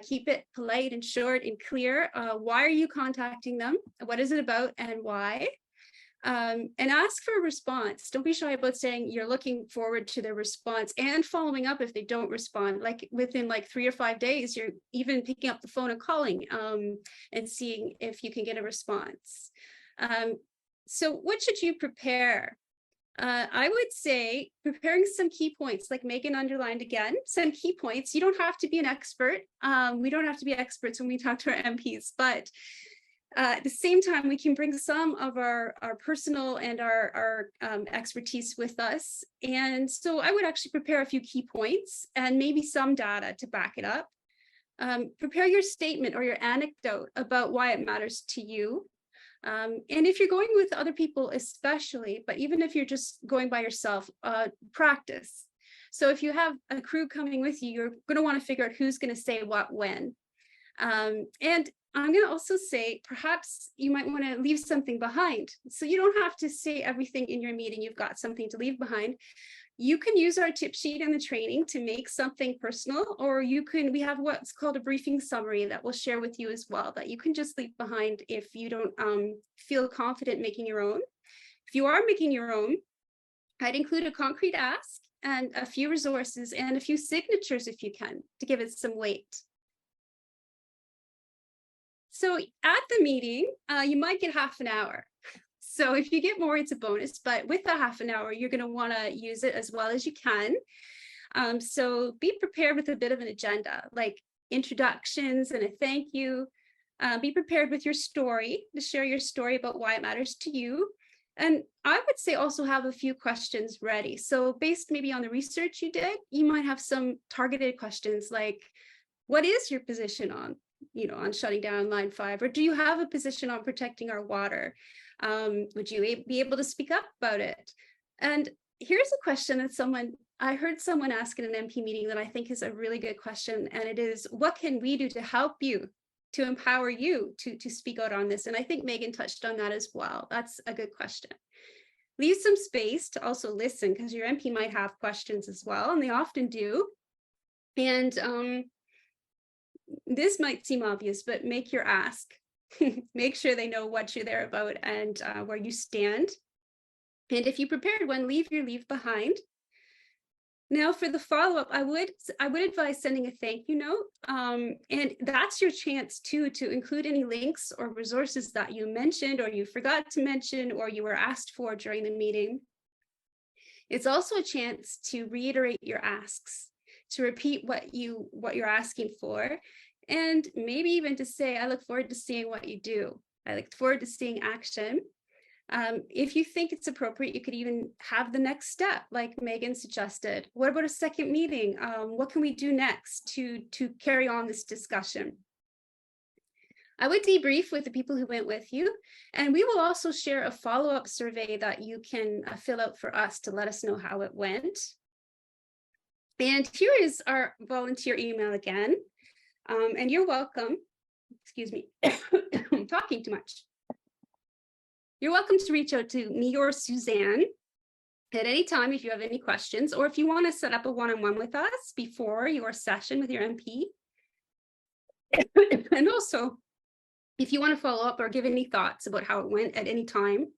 Speaker 1: Keep it polite and short and clear. Why are you contacting them? What is it about and why? And ask for a response. Don't be shy about saying you're looking forward to their response and following up if they don't respond. Within 3 or 5 days, you're even picking up the phone and calling and seeing if you can get a response. So what should you prepare? I would say preparing some key points, like Megan underlined again, some key points. You don't have to be an expert. We don't have to be experts when we talk to our MPs, but at the same time, we can bring some of our personal and our expertise with us. And so I would actually prepare a few key points and maybe some data to back it up. Prepare your statement or your anecdote about why it matters to you. And if you're going with other people, especially, but even if you're just going by yourself, practice. So if you have a crew coming with you, you're going to want to figure out who's going to say what when. And I'm going to also say, perhaps you might want to leave something behind. So you don't have to say everything in your meeting. You've got something to leave behind. You can use our tip sheet in the training to make something personal, or we have what's called a briefing summary that we'll share with you as well, that you can just leave behind if you don't feel confident making your own. If you are making your own, I'd include a concrete ask and a few resources and a few signatures if you can, to give it some weight. So at the meeting, you might get half an hour. So if you get more, it's a bonus, but with the half an hour, you're going to want to use it as well as you can. So be prepared with a bit of an agenda, like introductions and a thank you, Be prepared with your story, to share your story about why it matters to you. And I would say also have a few questions ready. So based maybe on the research you did, you might have some targeted questions like, what is your position on, on shutting down line 5? Or do you have a position on protecting our water? Would you be able to speak up about it? And here's a question that I heard someone ask in an MP meeting that I think is a really good question. And it is, what can we do to help you, to empower you to speak out on this? And I think Megan touched on that as well. That's a good question. Leave some space to also listen, because your MP might have questions as well, and they often do. And this might seem obvious, but make your ask. Make sure they know what you're there about and where you stand. And if you prepared one, leave your leave behind. Now for the follow-up, I would advise sending a thank you note. And that's your chance too to include any links or resources that you mentioned or you forgot to mention or you were asked for during the meeting. It's also a chance to reiterate your asks, to repeat what you're asking for, and maybe even to say, I look forward to seeing what you do. I look forward to seeing action. If you think it's appropriate, you could even have the next step, like Megan suggested. What about a second meeting? What can we do next to carry on this discussion? I would debrief with the people who went with you, and we will also share a follow-up survey that you can fill out for us to let us know how it went. And here is our volunteer email again. And you're welcome. Excuse me, I'm talking too much. You're welcome to reach out to me or Suzanne at any time if you have any questions, or if you want to set up a one-on-one with us before your session with your MP. And also, if you want to follow up or give any thoughts about how it went at any time,